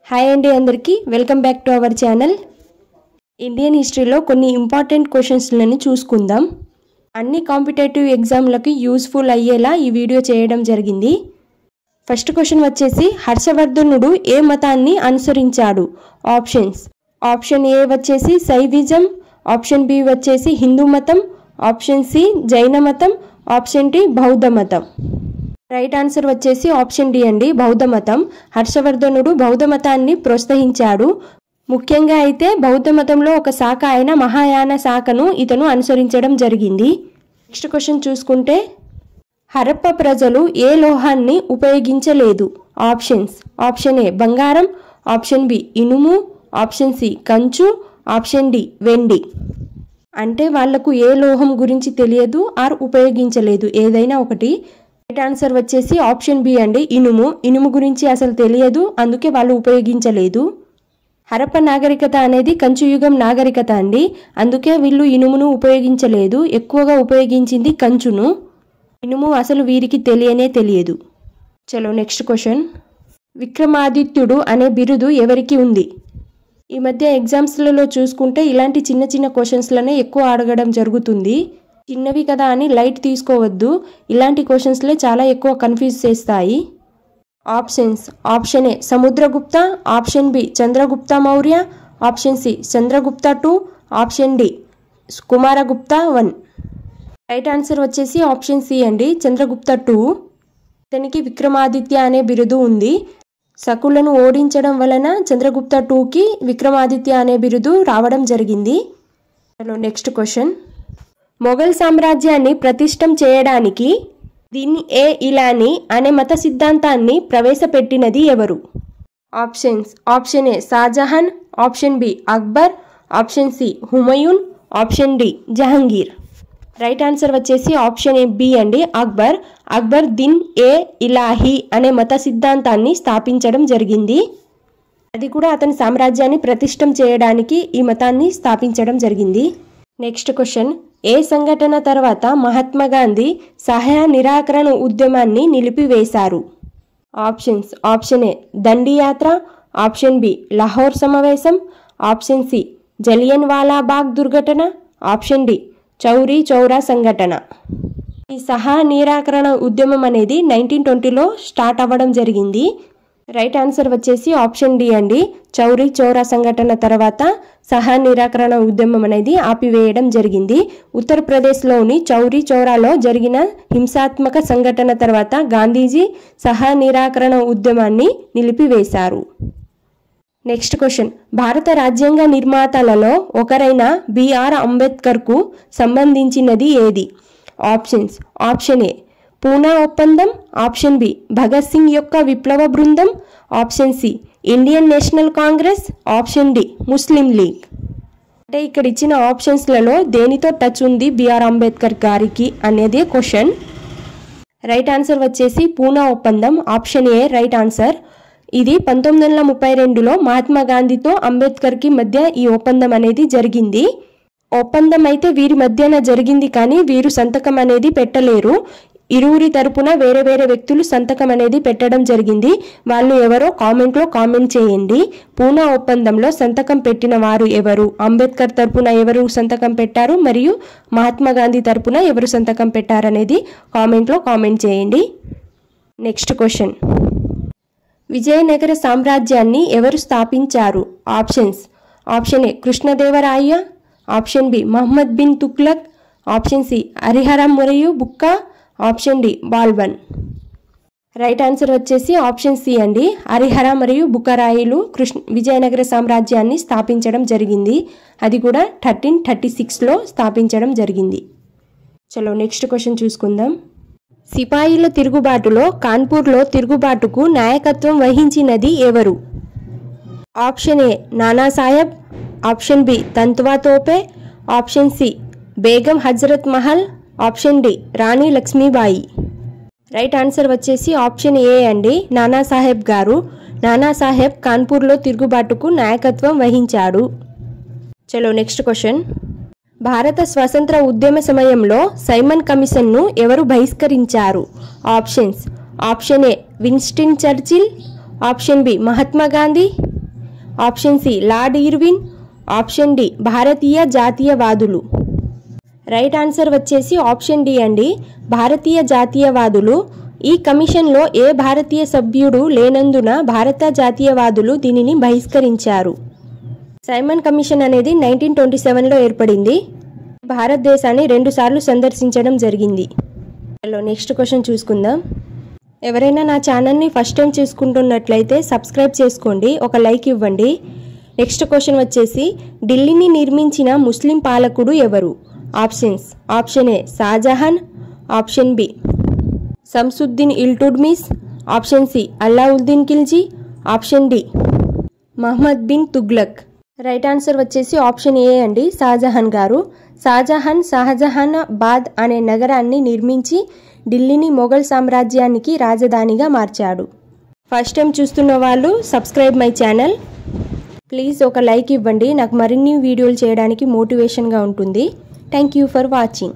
Hi అండి అందరికీ welcome back to our channel. Indian హిస్టరీలో కొన్ని ఇంపార్టెంట్ క్వశ్చన్స్లను చూసుకుందాం. అన్ని కాంపిటేటివ్ ఎగ్జామ్లకి యూస్ఫుల్ అయ్యేలా ఈ వీడియో చేయడం జరిగింది. ఫస్ట్ క్వశ్చన్ వచ్చేసి హర్షవర్ధనుడు ఏ మతాన్ని అనుసరించాడు? ఆప్షన్స్. ఆప్షన్ ఏ వచ్చేసి శైవిజం, ఆప్షన్ బి వచ్చేసి హిందూ మతం, ఆప్షన్ సి జైన మతం, ఆప్షన్ డి బౌద్ధ మతం. రైట్ ఆన్సర్ వచ్చేసి ఆప్షన్ డి అండి, బౌద్ధ మతం. హర్షవర్ధనుడు బౌద్ధ మతాన్ని ప్రోత్సహించాడు. ముఖ్యంగా అయితే బౌద్ధ మతంలో ఒక శాఖ అయిన మహాయాన శాఖను ఇతను అనుసరించడం జరిగింది. నెక్స్ట్ క్వశ్చన్ చూసుకుంటే హరప్ప ప్రజలు ఏ లోహాన్ని ఉపయోగించలేదు? ఆప్షన్స్. ఆప్షన్ ఏ బంగారం, ఆప్షన్ బి ఇనుము, ఆప్షన్ సి కంచు, ఆప్షన్ డి వెండి. అంటే వాళ్లకు ఏ లోహం గురించి తెలియదు ఆర్ ఉపయోగించలేదు, ఏదైనా ఒకటి. రైట్ ఆన్సర్ వచ్చేసి ఆప్షన్ బి అండి, ఇనుము. ఇనుము గురించి అసలు తెలియదు, అందుకే వాళ్ళు ఉపయోగించలేదు. హరప్ప నాగరికత అనేది కంచుయుగం నాగరికత అండి, అందుకే వీళ్ళు ఇనుమును ఉపయోగించలేదు. ఎక్కువగా ఉపయోగించింది కంచును. ఇనుము అసలు వీరికి తెలియదు. చలో నెక్స్ట్ క్వశ్చన్. విక్రమాదిత్యుడు అనే బిరుదు ఎవరికి ఉంది? ఈ మధ్య ఎగ్జామ్స్లలో చూసుకుంటే ఇలాంటి చిన్న చిన్న క్వశ్చన్స్లనే ఎక్కువ అడగడం జరుగుతుంది. చిన్నవి కదా అని లైట్ తీసుకోవద్దు, ఇలాంటి క్వశ్చన్స్లే చాలా ఎక్కువ కన్ఫ్యూజ్ చేస్తాయి. Options. Option A Samudragupta, option B Chandragupta Maurya, option C Chandragupta 2, option D Kumaragupta 1. Right answer వచ్చేసి ఆప్షన్ సి అండి, చంద్రగుప్త 2. ఇతనికి విక్రమాదిత్య అనే బిరుదు ఉంది. శకులను ఓడించడం వలన చంద్రగుప్త 2కి విక్రమాదిత్య అనే బిరుదు రావడం జరిగింది. Next question. మొఘల్ సామ్రాజ్యాన్ని ప్రతిష్టం చేయడానికి దీన్ని ఏ ఇలానీ అనే మత సిద్ధాంతాన్ని ప్రవేశపెట్టినది ఎవరు? Options. Option A Shahjahan, option B Akbar, option C Humayun, option D Jahangir. Right answer వచ్చేసి ఆప్షన్ ఏ బి అండి, అక్బర్. అక్బర్ దిన్ ఏ ఇలాహీ అనే మత సిద్ధాంతాన్ని స్థాపించడం జరిగింది. అది కూడా అతని సామ్రాజ్యాన్ని ప్రతిష్టం చేయడానికి ఈ మతాన్ని స్థాపించడం జరిగింది. Next question. ఏ సంఘటన తర్వాత మహాత్మా గాంధీ సహాయ నిరాకరణ ఉద్యమాన్ని నిలిపివేశారు? ఆప్షన్స్. ఆప్షన్ ఏ దండి యాత్ర, ఆప్షన్ బి లాహోర్ సమావేశం, ఆప్షన్ సి జలియన్ వాలా బాగ్ దుర్ఘటన, ఆప్షన్ డి చౌరీ చౌరా సంఘటన. ఈ సహాయ నిరాకరణ ఉద్యమం అనేది 1920లో స్టార్ట్ అవ్వడం జరిగింది. రైట్ ఆన్సర్ వచ్చేసి ఆప్షన్ డి అండి, చౌరీ చౌరా సంఘటన తర్వాత సహాయ నిరాకరణ ఉద్యమం అనేది ఆపివేయడం జరిగింది. ఉత్తరప్రదేశ్లోని చౌరీ చౌరాలో జరిగిన హింసాత్మక సంఘటన తర్వాత గాంధీజీ సహాయ నిరాకరణ ఉద్యమాన్ని నిలిపివేశారు. Next question. భారత రాజ్యాంగ నిర్మాతలలో ఒకరైన బిఆర్ అంబేద్కర్కు సంబంధించినది ఏది? ఆప్షన్స్. ఆప్షన్ ఏ పూనా ఒప్పందం, ఆప్షన్ బి భగత్ సింగ్ యొక్క విప్లవ బృందం, option C Indian National Congress, option D Muslim League. అంటే ఇక్కడ ఇచ్చిన ఆప్షన్స్లలో దేనితో టచ్ ఉంది బిఆర్ అంబేద్కర్ గారికి అనేది క్వశ్చన్. రైట్ ఆన్సర్ వచ్చేసి పూనా ఒప్పందం, ఆప్షన్ ఏ రైట్ ఆన్సర్. ఇది 1932లో మహాత్మా గాంధీతో అంబేద్కర్కి మధ్య ఈ ఒప్పందం అనేది జరిగింది. ఒప్పందం అయితే వీరి మధ్యన జరిగింది, కానీ వీరు సంతకం అనేది పెట్టలేరు. ఇరువురి తరపున వేరే వేరే వ్యక్తులు సంతకం అనేది పెట్టడం జరిగింది. వాళ్ళు ఎవరో కామెంట్లో కామెంట్ చేయండి. పూనా ఒప్పందంలో సంతకం పెట్టిన వారు ఎవరు? అంబేద్కర్ తరపున ఎవరు సంతకం పెట్టారు మరియు మహాత్మా గాంధీ తరపున ఎవరు సంతకం పెట్టారనేది కామెంట్లో కామెంట్ చేయండి. Next question. విజయనగర సామ్రాజ్యాన్ని ఎవరు స్థాపించారు? Options. Option A Krishnadevaraya, option B Muhammad bin Tughlaq, option C Hariharam మరియు Bukka, option D Balban. Right answer వచ్చేసి ఆప్షన్ సి అండి, హరిహర మరియు బుక్కరాయిలు విజయనగర సామ్రాజ్యాన్ని స్థాపించడం జరిగింది. అది కూడా 1336లో స్థాపించడం జరిగింది. చలో నెక్స్ట్ క్వశ్చన్ చూసుకుందాం. సిపాయిల తిరుగుబాటులో కాన్పూర్లో తిరుగుబాటుకు నాయకత్వం వహించినది ఎవరు? Option A Nanasaheb, option B Tantya Tope, option C Begum Hazrat Mahal, option D Rani Lakshmibai. Right answer వచ్చేసి ఆప్షన్ ఏ అండి, నానాసాహెబ్ గారు. నానాసాహెబ్ కాన్పూర్లో తిరుగుబాటుకు నాయకత్వం వహించాడు. చలో నెక్స్ట్ క్వశ్చన్. భారత స్వతంత్ర ఉద్యమ సమయంలో సైమన్ కమిషన్ను ఎవరు బహిష్కరించారు? Options. Option A Winston Churchill, option B Mahatma Gandhi, option C Lord Irwin, option D భారతీయ జాతీయవాదులు. రైట్ ఆన్సర్ వచ్చేసి ఆప్షన్ డి అండి, భారతీయ జాతీయవాదులు. ఈ కమిషన్లో ఏ భారతీయ సభ్యుడు లేనందున భారత జాతీయవాదులు దీనిని బహిష్కరించారు. సైమన్ కమిషన్ అనేది 1927లో ఏర్పడింది. భారతదేశాన్ని 2 సార్లు సందర్శించడం జరిగింది. నెక్స్ట్ క్వశ్చన్ చూసుకుందాం. ఎవరైనా నా ఛానల్ని ఫస్ట్ టైం చూసుకుంటున్నట్లయితే సబ్స్క్రైబ్ చేసుకోండి, ఒక లైక్ ఇవ్వండి. నెక్స్ట్ క్వశ్చన్ వచ్చేసి ఢిల్లీని నిర్మించిన ముస్లిం పాలకుడు ఎవరు? Options: option A Shahjahan, option B Shamsuddin Iltutmish, option C Alauddin Khilji, option D Muhammad bin Tughlaq. Right answer వచ్చేసి ఆప్షన్ ఏ అండి, షాజహాన్ గారు. షాజహానాబాద్ అనే నగరాన్ని నిర్మించి ఢిల్లీని మొఘల్ సామ్రాజ్యానికి రాజధానిగా మార్చాడు. ఫస్ట్ టైం చూస్తున్న వాళ్ళు సబ్స్క్రైబ్ మై ఛానల్. ప్లీజ్ ఒక లైక్ ఇవ్వండి, నాకు మరిన్ని వీడియోలు చేయడానికి మోటివేషన్గా ఉంటుంది. Thank you for watching.